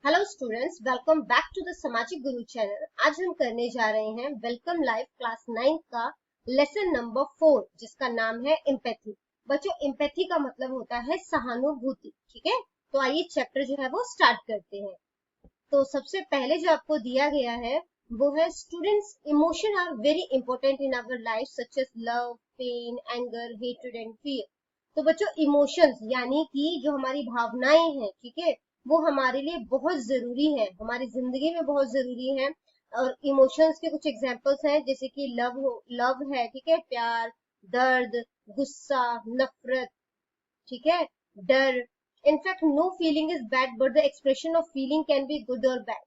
Hello students, welcome back to the Samajik Guru channel. आज हम करने जा रहे हैं वेलकम लाइफ क्लास 9 का लेसन नंबर 4, जिसका नाम है एम्पैथी। बच्चों, एम्पैथी का मतलब होता है सहानुभूति। ठीक है, तो आइए चैप्टर जो है वो स्टार्ट करते हैं। तो सबसे पहले जो आपको दिया गया है वो है students, emotion are very important in our life such as love, pain, anger, hatred and fear. तो बच्चों, इमोशंस यानी कि जो हमारी भावनाएं हैं, ठीक है, वो हमारे लिए बहुत जरूरी है, हमारी जिंदगी में बहुत जरूरी है। और इमोशंस के कुछ एग्जांपल्स हैं, जैसे कि लव है, ठीक है, प्यार, दर्द, गुस्सा, नफरत, ठीक है, डर। In fact no feeling is bad but the expression of feeling can be good और बैड।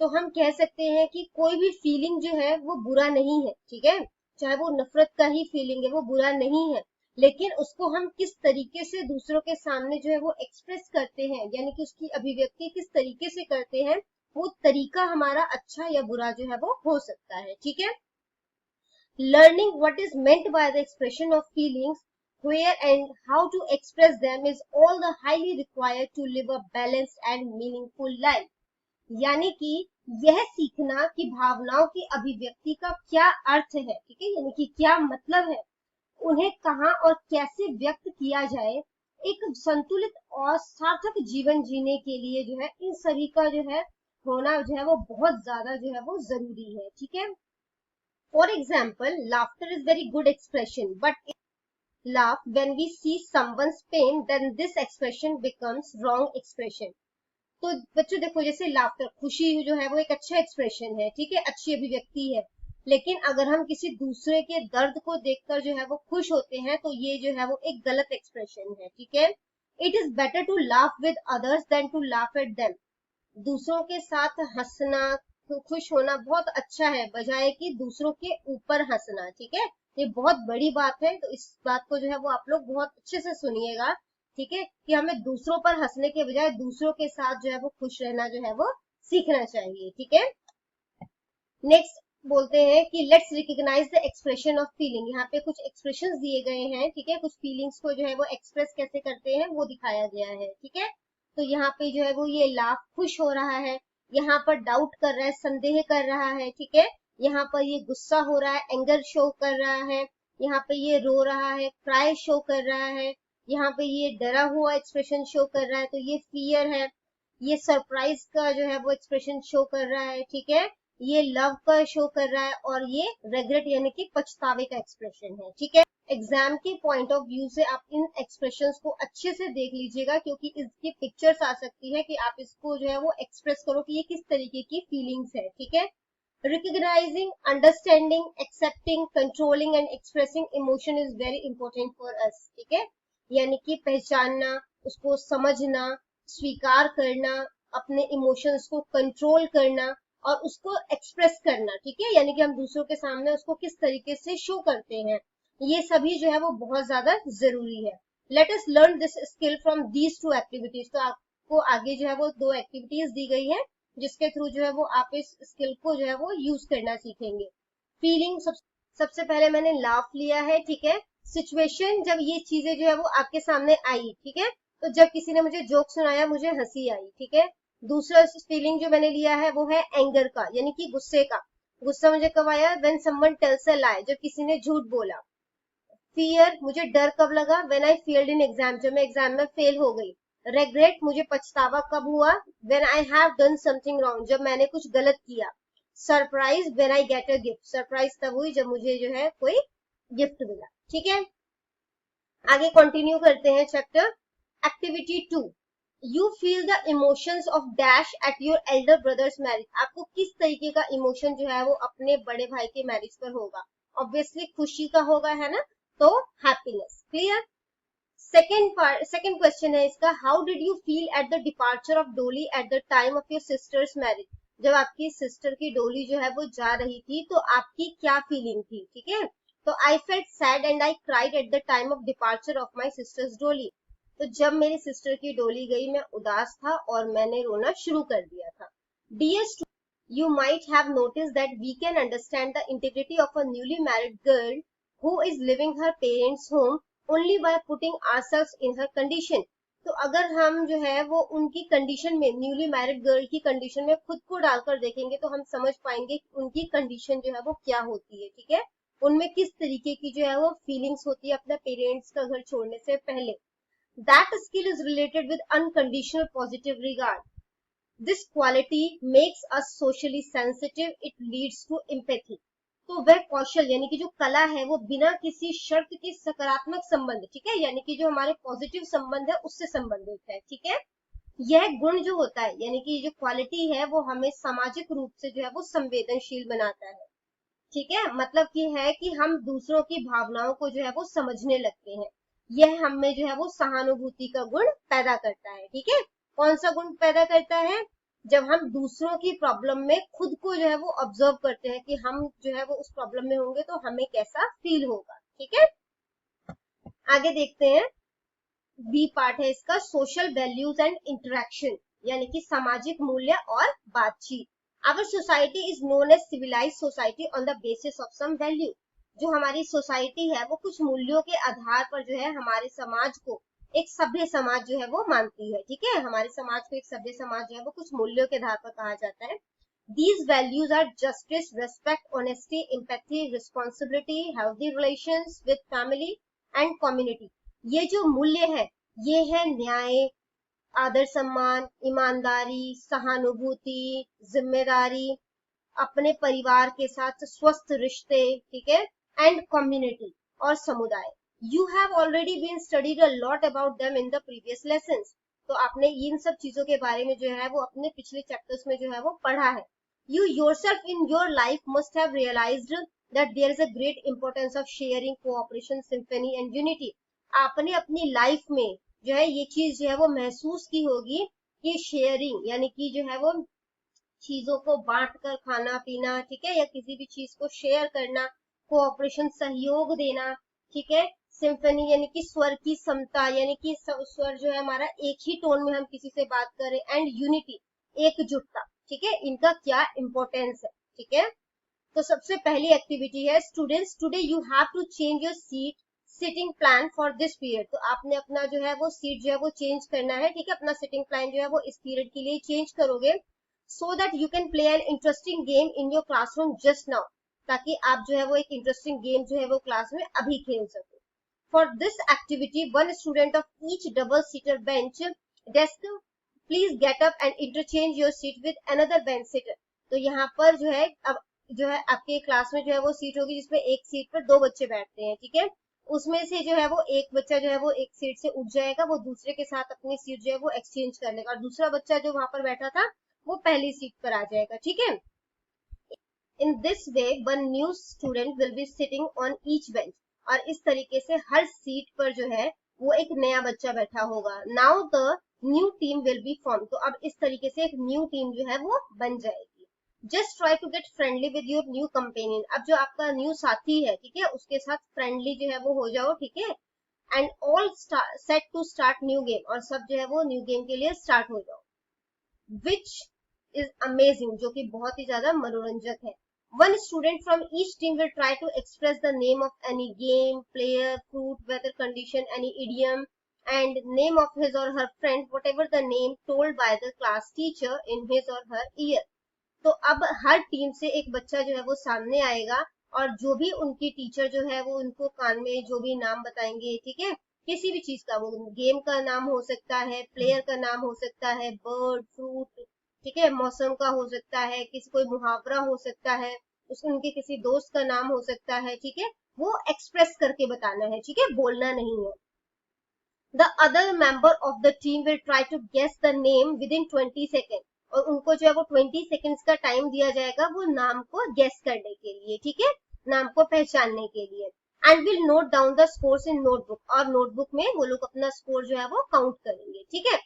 तो हम कह सकते हैं कि कोई भी फीलिंग जो है वो बुरा नहीं है, ठीक है, चाहे वो नफरत का ही फीलिंग है वो बुरा नहीं है, लेकिन उसको हम किस तरीके से दूसरों के सामने जो है वो एक्सप्रेस करते हैं, यानी कि उसकी अभिव्यक्ति किस तरीके से करते हैं, वो तरीका हमारा अच्छा या बुरा जो है वो हो सकता है। ठीक है, learning what is meant by the expression of feelings, where and how to express them is all the highly required to live a balanced and meaningful life। यानी कि यह सीखना कि भावनाओं की अभिव्यक्ति का क्या अर्थ है, ठीक है, यानी कि क्या मतलब है, उन्हें कहाँ और कैसे व्यक्त किया जाए, एक संतुलित और सार्थक जीवन जीने के लिए जो है इन सभी का जो है होना जो है वो बहुत ज्यादा जो है वो जरूरी है। ठीक है, for example, laughter is very good expression, but laugh when we see someone's pain, then this expression becomes wrong expression। तो बच्चों देखो, जैसे लाफ्टर, खुशी जो है वो एक अच्छा एक्सप्रेशन है, ठीक है, अच्छी अभिव्यक्ति है, लेकिन अगर हम किसी दूसरे के दर्द को देखकर जो है वो खुश होते हैं तो ये जो है वो एक गलत एक्सप्रेशन है। ठीक है, it is better to laugh with others than to laugh at them. दूसरों के साथ हंसना, खुश होना बहुत अच्छा है, बजाय कि दूसरों के ऊपर हंसना। ठीक है, ये बहुत बड़ी बात है, तो इस बात को जो है वो आप लोग बहुत अच्छे से सुनिएगा। ठीक है, कि हमें दूसरों पर हंसने के बजाय दूसरों के साथ जो है वो खुश रहना जो है वो सीखना चाहिए। ठीक है, नेक्स्ट बोलते हैं कि let's recognise the expression of feeling. यहाँ पे कुछ एक्सप्रेशंस दिए गए हैं, ठीक है, कुछ फीलिंग्स को जो है वो एक्सप्रेस कैसे करते हैं वो दिखाया गया है। ठीक है, तो यहाँ पे जो है वो ये लाफ, खुश हो रहा है, यहाँ पर डाउट कर रहा है, संदेह कर रहा है, ठीक है, यहाँ पर ये गुस्सा हो रहा है, एंगर शो कर रहा है, यहाँ पे ये रो रहा है, क्राई शो कर रहा है, यहाँ पे ये डरा हुआ एक्सप्रेशन शो कर रहा है, तो ये फियर है, ये सरप्राइज का जो है वो एक्सप्रेशन शो कर रहा है, ठीक है, ये लव का शो कर रहा है, और ये रेग्रेट यानी कि पछतावे का एक्सप्रेशन है। ठीक है, एग्जाम के पॉइंट ऑफ व्यू से आप इन एक्सप्रेशंस को अच्छे से देख लीजिएगा, क्योंकि इसकी पिक्चर्स आ सकती है कि आप इसको जो है वो एक्सप्रेस करो कि ये किस तरीके की फीलिंग्स है। ठीक है, recognizing, understanding, accepting, controlling and expressing emotion is very important for us। ठीक है, यानी कि पहचानना, उसको समझना, स्वीकार करना, अपने इमोशंस को कंट्रोल करना और उसको एक्सप्रेस करना। ठीक है, यानी कि हम दूसरों के सामने उसको किस तरीके से शो करते हैं, ये सभी जो है वो बहुत ज्यादा जरूरी है। Let us learn this skill from these two activities. तो आपको आगे जो है वो दो एक्टिविटीज दी गई है, जिसके थ्रू जो है वो आप इस स्किल को जो है वो यूज करना सीखेंगे। फीलिंग, सबसे पहले मैंने लाफ लिया है, ठीक है, सिचुएशन, जब ये चीजें जो है वो आपके सामने आई, ठीक है, तो जब किसी ने मुझे जोक सुनाया मुझे हंसी आई। ठीक है, दूसरा फीलिंग जो मैंने लिया है वो है एंगर का, यानी कि गुस्से का। गुस्सा मुझे कब आया, व्हेन समवन टेल्स अ लाई, जब किसी ने झूठ बोला। फियर, मुझे डर कब लगा, when I failed in exam, जब मैं एग्जाम में फेल हो गई। रेग्रेट, मुझे पछतावा कब हुआ, when I have done something wrong, जब मैंने कुछ गलत किया। Surprise, when I get a gift, surprise तब हुई जब मुझे जो है कोई गिफ्ट मिला। ठीक है, आगे कंटिन्यू करते हैं chapter. Activity 2, you feel the emotions of dash at your Elder brothers marriage. आपको किस तरीके का इमोशन जो है वो अपने बड़े भाई के मैरिज पर होगा, ऑब्वियसली खुशी का होगा, है ना, तो हैप्पीनेस। क्लियर। सेकेंड क्वेश्चन है इसका, how did you feel at the departure of doli at the time of your sister's marriage. जब आपकी सिस्टर की डोली जो है वो जा रही थी तो आपकी क्या फीलिंग थी। ठीक है, तो I felt sad and I cried eight the time of departure of my sisters डोली। तो जब मेरी सिस्टर की डोली गई मैं उदास था और मैंने रोना शुरू कर दिया था। Dear, you might have noticed that we can understand the integrity of a newly married girl who is leaving her parents' home only by putting ourselves in her condition। तो अगर हम जो है वो उनकी कंडीशन में, न्यूली मैरिड गर्ल की condition में खुद को डालकर देखेंगे तो हम समझ पाएंगे कि उनकी कंडीशन जो है वो क्या होती है, ठीक है, उनमें किस तरीके की जो है वो फीलिंग्स होती है अपने पेरेंट्स का घर छोड़ने से पहले। That skill is related with unconditional positive regard. This quality makes us socially sensitive, it leads to empathy. तो वह कौशल यानी कि जो कला है वो बिना किसी शर्त के सकारात्मक संबंध, ठीक है, यानी कि जो हमारे पॉजिटिव संबंध है उससे संबंधित है, ठीक है। यह गुण जो होता है यानी कि जो क्वालिटी है वो हमें सामाजिक रूप से जो है वो संवेदनशील बनाता है, ठीक है, मतलब कि है कि हम दूसरों की भावनाओं को जो है वो समझने लगते हैं। यह हम में जो है वो सहानुभूति का गुण पैदा करता है, ठीक है। कौन सा गुण पैदा करता है? जब हम दूसरों की प्रॉब्लम में खुद को जो है वो ऑब्जर्व करते हैं कि हम जो है वो उस प्रॉब्लम में होंगे तो हमें कैसा फील होगा, ठीक है। आगे देखते हैं, बी पार्ट है इसका, सोशल वैल्यूज एंड इंटरेक्शन, यानी कि सामाजिक मूल्य और बातचीत। Our society is known as civilise society on the basis of some value. जो हमारी सोसाइटी है वो कुछ मूल्यों के आधार पर जो है हमारे समाज को एक सभ्य समाज जो है वो मानती है, ठीक है, हमारे समाज को एक सभ्य समाज जो है वो कुछ मूल्यों के आधार पर कहा जाता है। These values are justice, respect, honesty, empathy, responsibility, healthy relations with family and community. ये जो मूल्य है ये है न्याय, आदर सम्मान, ईमानदारी, सहानुभूति, जिम्मेदारी, अपने परिवार के साथ स्वस्थ रिश्ते, ठीक है, एंड कम्युनिटी और समुदाय। You have already been studied a lot about them in the previous lessons. तो आपने इन सब चीजों के बारे में जो है वो अपने पिछले चैप्टर्स में जो है वो पढ़ा है। You yourself in your life must have realized that there is a great importance of sharing, cooperation, symphony and unity. आपने अपनी लाइफ में जो है ये चीज जो है वो महसूस की होगी कि शेयरिंग यानी कि जो है वो चीजों को बांट कर खाना पीना, ठीक है, या किसी भी चीज को शेयर करना, कोऑपरेशन सहयोग देना, ठीक है, सिम्फनी यानी कि स्वर की समता, यानी कि स्वर जो है हमारा एक ही टोन में हम किसी से बात करें, एंड यूनिटी एकजुटता, ठीक है, इनका क्या इंपॉर्टेंस है, ठीक है। तो सबसे पहली एक्टिविटी है, students today you have to change your seat sitting plan for this period. तो आपने अपना जो है वो सीट जो है वो चेंज करना है, ठीक है, अपना सिटिंग प्लान जो है वो इस पीरियड के लिए चेंज करोगे, so that you can play an interesting game in your classroom just now, ताकि आप जो है वो एक इंटरेस्टिंग गेम जो है वो क्लास में अभी खेल सको। For this activity, one student of each double-seater bench desk, please get up and interchange your seat with another bench sitter. तो यहाँ पर जो है अब जो है आपके क्लास में जो है वो सीट होगी जिसमें एक सीट पर दो बच्चे बैठते हैं, ठीक है, उसमें से जो है वो एक बच्चा जो है वो एक सीट से उठ जाएगा, वो दूसरे के साथ अपनी सीट जो है वो एक्सचेंज कर लेगा, और दूसरा बच्चा जो वहां पर बैठा था वो पहली सीट पर आ जाएगा, ठीक है। In this way one new student will be sitting on each bench, और इस तरीके से हर सीट पर जो है वो एक नया बच्चा बैठा होगा। Now the new team will be form, तो अब इस तरीके से एक न्यू टीम जो है वो बन जाएगी। Just try to get friendly with your new companion, अब जो आपका न्यू साथी है, ठीक है, उसके साथ फ्रेंडली जो है वो हो जाओ, ठीक है, and all set to start new game, और सब जो है वो न्यू गेम के लिए स्टार्ट हो जाओ। विच is amazing, जो कि बहुत ही ज्यादा मनोरंजक है। One student from each team will try to express the name of any game, player, fruit, weather condition, any idiom, and name of his or her friend, whatever the name told by the class teacher in his or her ear. तो अब हर team से एक बच्चा जो है वो सामने आएगा, और जो भी उनकी टीचर जो है वो उनको कान में जो भी नाम बताएंगे, ठीक है, किसी भी चीज का, वो गेम का नाम हो सकता है, प्लेयर का नाम हो सकता है, बर्ड, फ्रूट, ठीक है, मौसम का हो सकता है, किसी कोई मुहावरा हो सकता है, उसको उनके किसी दोस्त का नाम हो सकता है, ठीक है, वो एक्सप्रेस करके बताना है, ठीक है, बोलना नहीं है। The other member of the team will try to guess the name within 20 seconds, और उनको जो है वो 20 seconds का टाइम दिया जाएगा वो नाम को गेस करने के लिए, ठीक है, नाम को पहचानने के लिए। And will note down the scores in notebook, और नोटबुक में वो लोग अपना स्कोर जो है वो काउंट करेंगे, ठीक है।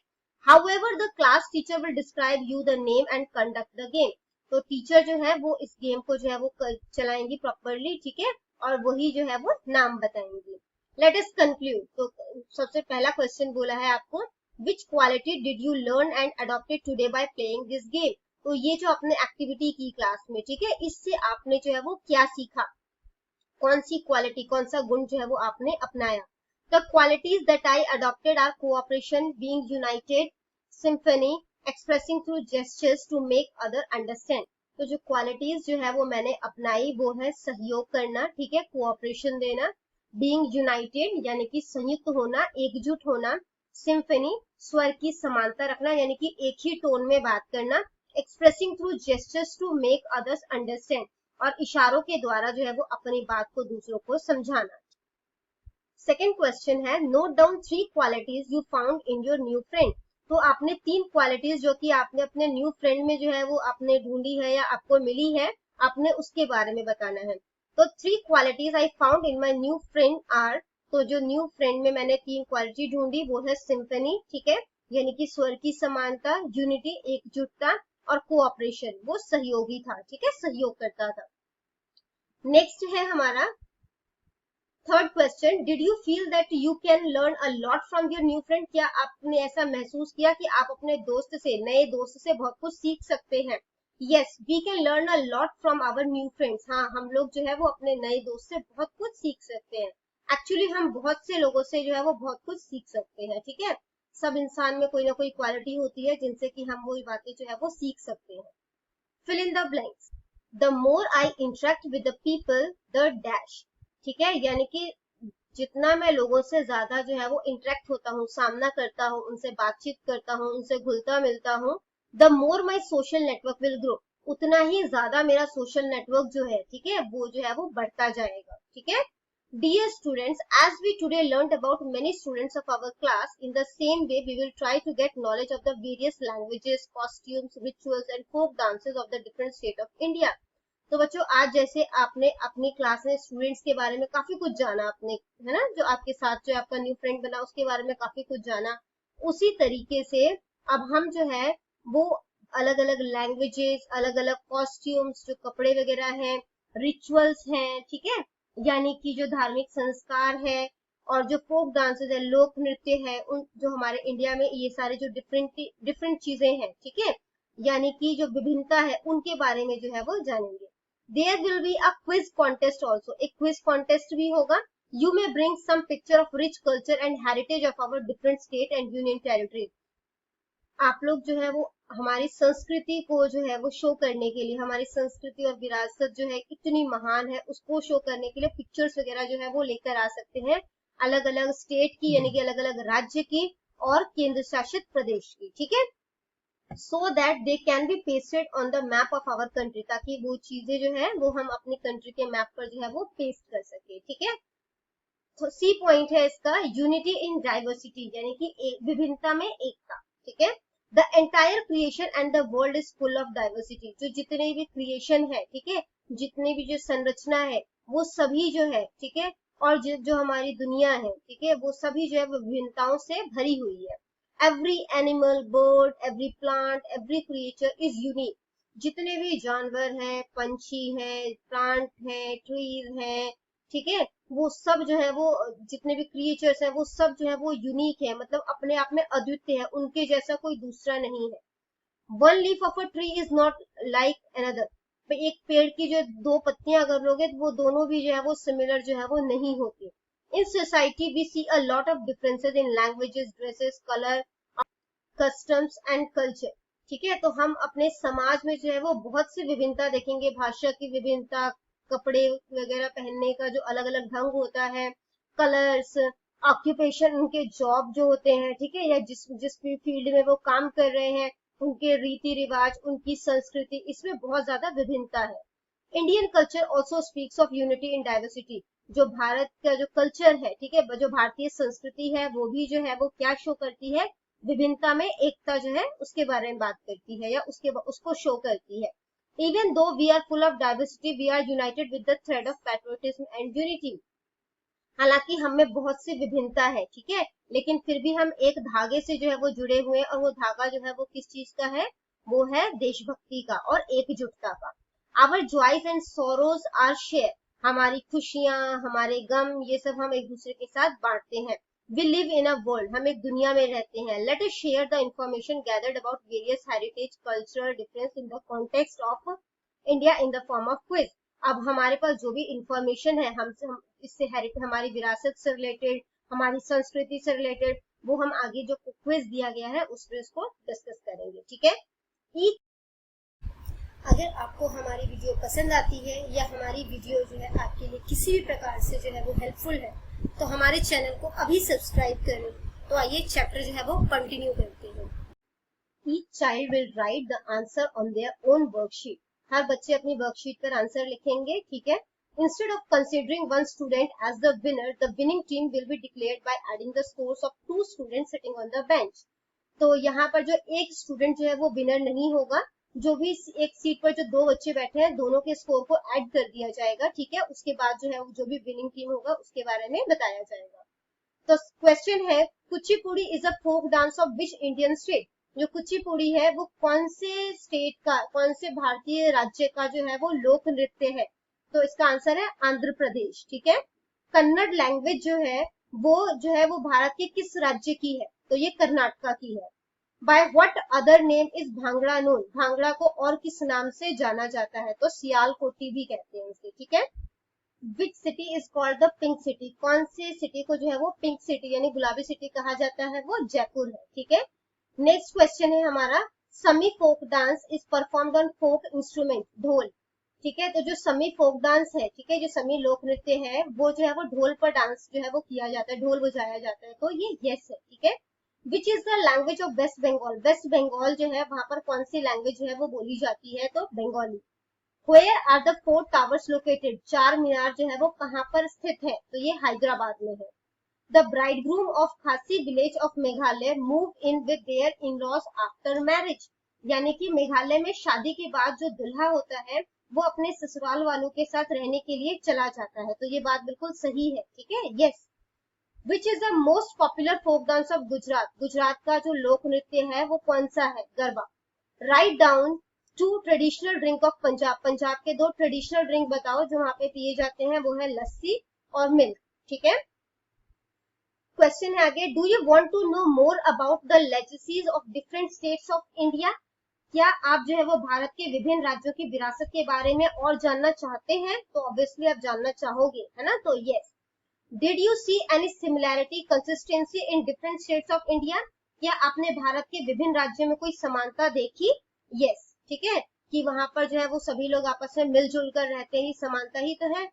However, the class teacher will describe you the name and conduct the game. तो टीचर जो है वो इस गेम को जो है वो चलाएंगी प्रॉपरली, ठीक है, और वही जो है वो नाम बताएंगी। Let us conclude. तो सबसे पहला क्वेश्चन बोला है आपको, which quality did you learn and adopted today by playing this game? तो ये जो आपने एक्टिविटी की क्लास में, ठीक है, इससे आपने जो है वो क्या सीखा, कौन सी क्वालिटी, कौन सा गुण जो है वो आपने अपनाया। The qualities that I adopted are cooperation, being united, symphony, expressing through gestures to make other understand. तो जो क्वालिटीज जो है वो मैंने अपनाई वो है सहयोग करना, ठीक है, कोऑपरेशन देना, बीइंग यूनाइटेड यानी कि संयुक्त होना, एकजुट होना, सिम्फनी स्वर की समानता रखना यानी कि एक ही टोन में बात करना, expressing through gestures to make others understand और इशारों के द्वारा जो है वो अपनी बात को दूसरों को समझाना। सेकेंड क्वेश्चन है note down 3 qualities you found in your new friend. तो आपने 3 क्वालिटीज जो कि आपने अपने न्यू फ्रेंड में जो है वो आपने ढूंढी है या आपको मिली है, आपने उसके बारे में बताना है। तो 3 qualities I found in my new friend are, तो जो न्यू फ्रेंड में मैंने 3 क्वालिटी ढूंढी वो है सिम्फनी, ठीक है, यानी कि स्वर की समानता, यूनिटी एकजुटता और कोऑपरेशन वो सहयोगी था, ठीक है, सहयोग करता था। नेक्स्ट है हमारा third question, did you feel that you can learn a lot from your new friend. क्या आपने ऐसा महसूस किया कि आप अपने दोस्त से, नए दोस्त से बहुत कुछ सीख सकते हैं। Yes, we can learn a lot from our new friends. हाँ, हम लोग जो है वो अपने नए दोस्त से बहुत कुछ सीख सकते हैं। एक्चुअली हम बहुत से लोगों से जो है वो बहुत कुछ सीख सकते हैं, ठीक है, सब इंसान में कोई ना कोई क्वालिटी होती है जिनसे कि हम वही बातें जो है वो सीख सकते हैं। Fill in the blanks, the more I interact with the people the dash, ठीक है, यानी कि जितना मैं लोगों से ज्यादा जो है वो इंटरेक्ट होता हूँ, सामना करता हूँ, उनसे बातचीत करता हूँ, उनसे घुलता मिलता हूँ, the more my social network will grow, उतना ही ज्यादा मेरा सोशल नेटवर्क जो है, ठीक है, वो जो है वो बढ़ता जाएगा, ठीक है। Dear students, as we today learned about many students of our class, in the same way we will try to get knowledge of the various languages, costumes, rituals and folk dances of the different state of India. तो बच्चों, आज जैसे आपने अपनी class में students के बारे में काफी कुछ जाना, आपने, है ना, जो आपके साथ जो आपका न्यू फ्रेंड बना उसके बारे में काफी कुछ जाना, उसी तरीके से अब हम जो है वो अलग अलग लैंग्वेजेस, अलग अलग कॉस्ट्यूम्स, जो कपड़े वगैरह हैं, रिचुअल्स हैं, ठीक है, यानी कि जो धार्मिक संस्कार है और जो फोक डांसेस है, लोक नृत्य है, उन जो हमारे इंडिया में ये सारे जो डिफरेंट चीजें हैं, ठीक है, यानी कि जो विभिन्नता है उनके बारे में जो है वो जानेंगे। There will be a quiz contest also. एक quiz contest भी होगा. You may bring some picture of rich culture and heritage of our different state and union territories. आप लोग जो है वो हमारी संस्कृति को जो है वो शो करने के लिए, हमारी संस्कृति और विरासत जो है कितनी महान है उसको शो करने के लिए पिक्चर्स वगैरह जो है वो लेकर आ सकते हैं, अलग अलग स्टेट की यानी कि अलग अलग राज्य की और केंद्र शासित प्रदेश की, ठीक है, so that they can be pasted on the map of our country, ताकि वो चीजें जो है वो हम अपनी कंट्री के मैप पर जो है वो पेस्ट कर सके, ठीक है। तो सी पॉइंट है इसका, यूनिटी इन डाइवर्सिटी यानी कि विभिन्नता में एकता, ठीक है। The entire creation and the world is full of diversity, जो जितने भी क्रिएशन है, ठीक है, जितनी भी जो संरचना है वो सभी जो है, ठीक है, और जो हमारी दुनिया है, ठीक है, वो सभी जो है वो विभिन्नताओं से भरी हुई है। Every animal, bird, every plant, every creature is unique. जितने भी जानवर हैं, पंछी हैं, प्लांट हैं, ट्रीज हैं, ठीक है, वो सब जो है वो जितने भी क्रिएचर्स हैं वो सब जो है वो यूनिक है, मतलब अपने आप में अद्वितीय है, उनके जैसा कोई दूसरा नहीं है। One leaf of a tree is not like another. एक पेड़ की जो 2 पत्तियां अगर लोगे तो वो दोनों भी जो है वो सिमिलर जो है वो नहीं होती। In society we see a lot of differences in languages, dresses, color, customs and culture, ठीक है, तो हम अपने समाज में जो है वो बहुत सी विभिन्नता देखेंगे, भाषा की विभिन्नता, कपड़े वगैरह पहनने का जो अलग अलग ढंग होता है, कलर्स, ऑक्यूपेशन, उनके जॉब जो होते हैं, ठीक है, या जिस भी फील्ड में वो काम कर रहे हैं, उनके रीति रिवाज, उनकी संस्कृति, इसमें बहुत ज्यादा विभिन्नता है। Indian culture also speaks of unity in diversity, जो भारत का जो कल्चर है, ठीक है, जो भारतीय संस्कृति है वो भी जो है वो क्या शो करती है, विभिन्नता में एकता जो है उसके बारे में बात करती है या उसको शो करती है। Even though we are full of diversity we are united with the thread of patriotism and unity, हालांकि हम में बहुत सी विभिन्नता है, ठीक है, लेकिन फिर भी हम एक धागे से जो है वो जुड़े हुए हैं, और वो धागा जो है वो किस चीज का है, वो है देशभक्ति का और एकजुटता का। Our joys and sorrows are share, हमारी खुशियां, हमारे गम, ये सब हम एक दूसरे के साथ बांटते हैं। We live in a world, हम एक दुनिया में रहते हैं। Let us share the information gathered about various heritage, cultural difference in the context of India in the form of quiz. अब हमारे पास जो भी इंफॉर्मेशन है हम इससे हमारी विरासत से रिलेटेड, हमारी संस्कृति से रिलेटेड, वो हम आगे जो क्विज दिया गया है उसमें उसको डिस्कस करेंगे, ठीक है। अगर आपको हमारी वीडियो पसंद आती है या हमारी वीडियो जो है आपके लिए किसी भी प्रकार से जो है वो हेल्पफुल है, तो हमारे चैनल को अभी सब्सक्राइब करें। तो आइए चैप्टर जो है वो कंटिन्यू करते हैं। Each child will write the answer on their own worksheet. हर बच्चे अपनी वर्कशीट पर आंसर लिखेंगे, ठीक है। Instead of considering one student as the winner, the winning team will be declared by adding the scores of 2 students sitting on the bench. तो यहाँ पर जो एक स्टूडेंट जो है वो विनर नहीं होगा, जो भी एक सीट पर जो 2 बच्चे बैठे हैं दोनों के स्कोर को ऐड कर दिया जाएगा, ठीक है। उसके बाद जो है जो भी विनिंग टीम होगा उसके बारे में बताया जाएगा। तो क्वेश्चन है, Kuchipudi is a folk dance of which Indian state. जो कुचिपुड़ी है वो कौन से स्टेट का, कौन से भारतीय राज्य का जो है वो लोक नृत्य है। तो इसका आंसर है आंध्र प्रदेश, ठीक है। कन्नड़ लैंग्वेज जो है वो भारत के किस राज्य की है, तो ये कर्नाटका की है। By what other name is bhangra known. Bhangra को और किस नाम से जाना जाता है, तो सियालकोटी भी कहते हैं इसे, ठीक है। Which city is called the pink city. कौन से सिटी को जो है वो पिंक सिटी यानी गुलाबी सिटी कहा जाता है, वो जयपुर है, ठीक है। नेक्स्ट क्वेश्चन है हमारा, Sammi folk dance is performed on folk instrument, dhol, ठीक है। तो जो समी फोक डांस है, ठीक है, जो समी लोक नृत्य है वो जो है वो ढोल पर डांस जो है वो किया जाता है, ढोल बजाया जाता है, तो ये यस है, ठीक है। Which is the language of West Bengal. West Bengal जो है वहां पर कौन सी लैंग्वेज जो है वो बोली जाती है, तो Bengali. Where are the 4 towers located? 4 मीनार जो है वो कहाँ पर स्थित है, तो ये हैदराबाद में है। The bridegroom of Khasi village of Meghalaya moved in with their in-laws after marriage. यानी कि मेघालय में शादी के बाद जो दुल्हा होता है वो अपने ससुराल वालों के साथ रहने के लिए चला जाता है, तो ये बात बिल्कुल सही है, ठीक है, yes. Which is the most popular folk dance of Gujarat? Gujarat का जो लोक नृत्य है वो कौन सा है, garba. Write down 2 traditional drink of Punjab. Punjab के 2 ट्रेडिशनल ड्रिंक बताओ जो वहां पे पिए जाते हैं, वो है लस्सी और मिल्क, ठीक है। क्वेश्चन है आगे, do you want to know more about the legacies of different states of India. क्या आप जो है वो भारत के विभिन्न राज्यों की विरासत के बारे में और जानना चाहते हैं, तो ऑब्वियसली आप जानना चाहोगे, है ना, तो yes. Did you see any similarity consistency in different states of India. क्या आपने भारत के विभिन्न राज्यों में कोई समानता देखी, यस, ठीक है, कि वहां पर जो है वो सभी लोग आपस में मिलजुल कर रहते हैं, समानता ही तो है।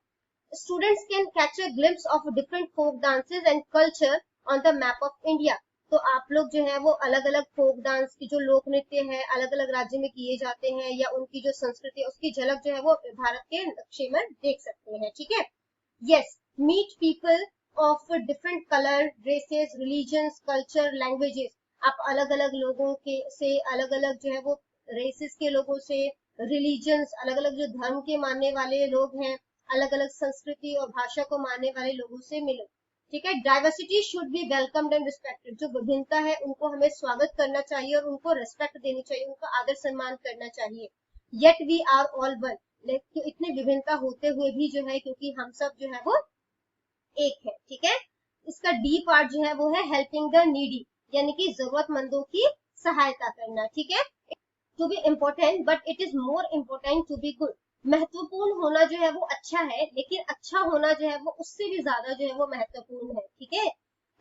Students can catch a glimpse of different folk dances and culture on the map of India. तो आप लोग जो है वो अलग अलग फोक डांस की जो लोक नृत्य है अलग अलग राज्य में किए जाते हैं या उनकी जो संस्कृति है उसकी झलक जो है वो भारत के नक्शे में देख सकते हैं, ठीक है, yes. Meet people of different colour, races, religions, culture, languages. आप अलग अलग लोगों के से, अलग अलग जो है वो रेसेस के लोगों से, रिलीजन्स, अलग अलग जो धर्म के मानने वाले लोग हैं, अलग अलग संस्कृति और भाषा को मानने वाले लोगों से मिलो, ठीक है। Diversity should be welcomed and respected. जो विभिन्नता है उनको हमें स्वागत करना चाहिए और उनको रेस्पेक्ट देनी चाहिए, उनका आदर सम्मान करना चाहिए। Yet we are all one. लेकिन इतनी विभिन्नता होते हुए भी जो है क्योंकि हम सब जो है वो एक है, ठीक है। इसका डी पार्ट जो है वो है हेल्पिंग द नीडी, यानी कि जरूरतमंदों की सहायता करना, ठीक है। To be important but it is more important to be good. महत्वपूर्ण होना जो है वो अच्छा है, लेकिन अच्छा होना जो है वो उससे भी ज्यादा जो है वो महत्वपूर्ण है, ठीक है।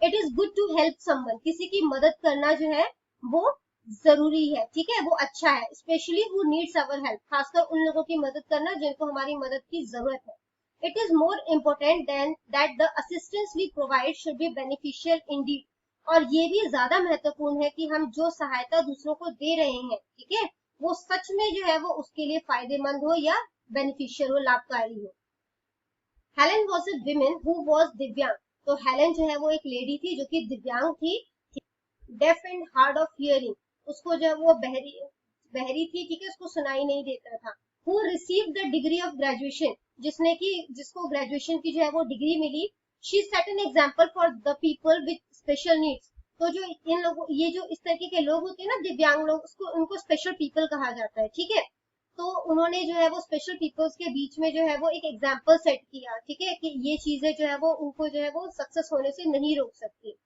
It is good to help someone. किसी की मदद करना जो है वो जरूरी है, ठीक है, वो अच्छा है। Specially who needs our help. खासकर उन लोगों की मदद करना जिनको हमारी मदद की जरूरत है। It is more important than that the assistance we provide should be beneficial indeed. और ये भी ज्यादा महत्वपूर्ण है कि हम जो सहायता दूसरों को दे रहे हैं, ठीक है, वो सच में जो है वो उसके लिए फायदेमंद हो या बेनिफिशियल हो, लाभकारी हो। Helen was a women who was दिव्यांग। तो हेलेन जो है वो एक लेडी थी जो कि दिव्यांग थी, deaf and hard of hearing. उसको जो है वो बहरी थी, ठीक है, उसको सुनाई नहीं देता था। Who receive the degree of graduation. जिसको ग्रेजुएशन की जो है वो डिग्री मिली। She set an example for the people with special needs. तो जो इन लोगों, ये जो इस तरीके के लोग होते हैं ना दिव्यांग लोग, उसको उनको स्पेशल पीपल कहा जाता है, ठीक है। तो उन्होंने जो है वो स्पेशल पीपल्स के बीच में जो है वो एक एग्जाम्पल सेट किया, ठीक है, कि ये चीजें जो है वो उनको जो है वो सक्सेस होने से नहीं रोक सकती।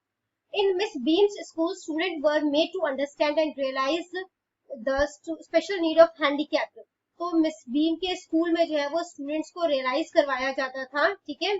In Miss Beam's school student were made to understand and realise the special need of handicapped. तो मिस बीम के स्कूल में जो है वो स्टूडेंट्स को रियलाइज करवाया जाता था, ठीक है,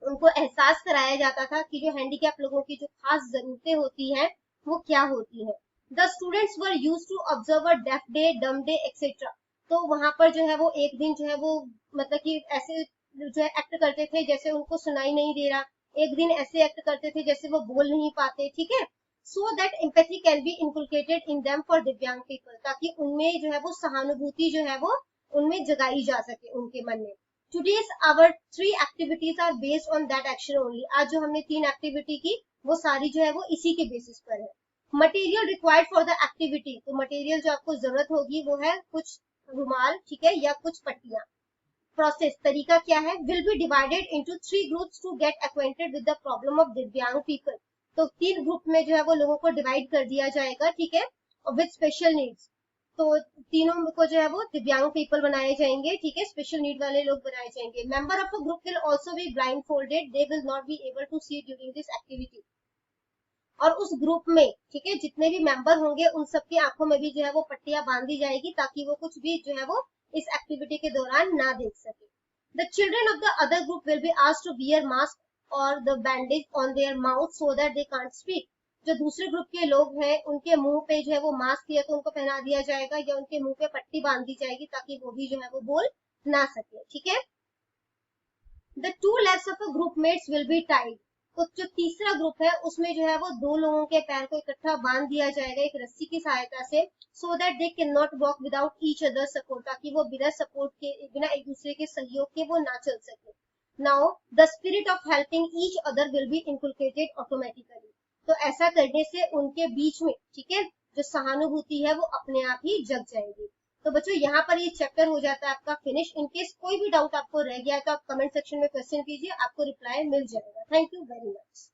उनको एहसास कराया जाता था कि जो हैंडीकैप लोगों की जो खास जरूरतें होती हैं वो क्या होती हैं। The students were used to observe a deaf day, dumb day etcetera. तो वहां पर जो है वो एक दिन जो है वो मतलब कि ऐसे जो है एक्ट करते थे जैसे उनको सुनाई नहीं दे रहा, एक दिन ऐसे एक्ट करते थे जैसे वो बोल नहीं पाते, ठीक है। So that empathy can be inculcated in them for दिव्यांग पीपल, ताकि उनमें जो है वो सहानुभूति जो है वो उनमें जगाई जा सके उनके मन में। Today's our 3 activities are based on that action only। आज जो हमने 3 एक्टिविटी की वो सारी जो है वो इसी के बेसिस पर है। Material required for the activity, तो मटेरियल जो आपको जरूरत होगी वो है कुछ रुमाल, ठीक है, या कुछ पट्टियां। प्रोसेस, तरीका क्या है, will be divided into 3 groups to get acquainted with the problem of divyang people. तो 3 ग्रुप में जो है वो लोगों को डिवाइड कर दिया जाएगा, ठीक है, विद स्पेशल नीड्स। तो तीनों को जो है वो दिव्यांग पीपल बनाए जाएंगे, ठीक है, स्पेशल नीड वाले लोग बनाए जाएंगे। Member of a group will also be blindfolded, they will not be able to see during this activity. और उस ग्रुप में, ठीक है, जितने भी मेंबर होंगे उन सबकी आंखों में भी जो है वो पट्टियां बांध दी जाएगी ताकि वो कुछ भी जो है वो इस एक्टिविटी के दौरान ना देख सके। The children of the other group will be asked to wear mask और the bandage on their mouth so that they can't speak. जो दूसरे ग्रुप के लोग हैं उनके मुंह पे जो है वो मास्क या तो उनको पहना दिया जाएगा या उनके मुंह पे पट्टी बांध दी जाएगी ताकि वो भी जो है वो बोल ना सके, ठीक है। The two legs of a group mates will be tied. तो जो तीसरा ग्रुप है उसमें जो है वो 2 लोगों के पैर को इकट्ठा बांध दिया जाएगा एक रस्सी की सहायता से, सो that they can not walk without each other support, ताकि वो बिना सपोर्ट के, बिना एक दूसरे के सहयोग के वो ना चल सके। Now the spirit of helping each other will be inculcated automatically. तो ऐसा करने से उनके बीच में, ठीक है, जो सहानुभूति है वो अपने आप ही जग जाएगी। तो बच्चों यहाँ पर ये चैप्टर हो जाता है आपका फिनिश। इन केस कोई भी डाउट आपको रह गया है तो आप कमेंट सेक्शन में क्वेश्चन कीजिए, आपको रिप्लाई मिल जाएगा। Thank you very much.